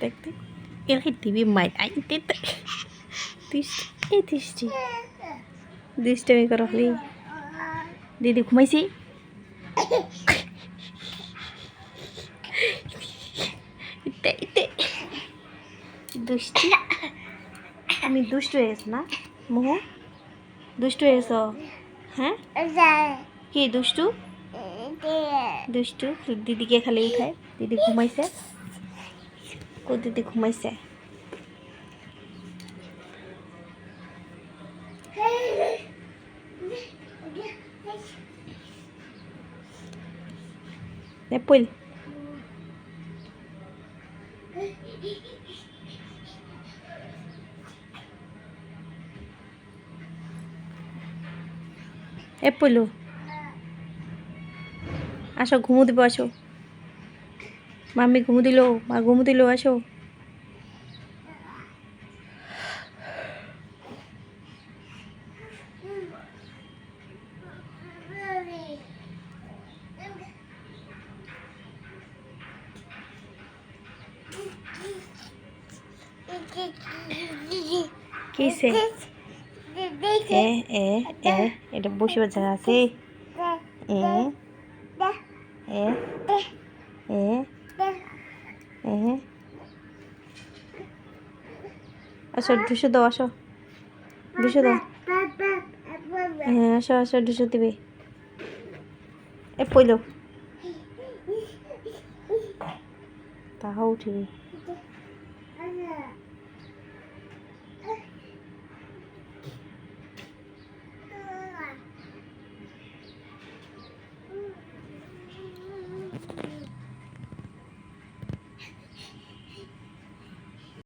দেখতে এলাকায় টিভি মাইর আইতে এই দৃষ্টি দুষ্টামি করো খালি দিদি ঘুমাইছি দুষ্টি আমি দুষ্ট হয়েছ না মোহ দুষ্ট হয়েছ হ্যাঁ কি দুষ্টু দুষ্টু দিদিকে খালি উঠায় দিদি ঘুমাইছে ও দিদি ঘুমাইছে এপল এপলো আসো ঘুমু দিব আসো মাম্মি ঘুমু দিল মা ঘুমু দিল আসো কিসে এ এ এ এটা বসিবার জায়গা আছে এ এ এ এ আসো 200 দাও আসো 200 দাও হ্যাঁ আসো আসো 200 দিবে এ পইলো তাহাও উঠিবি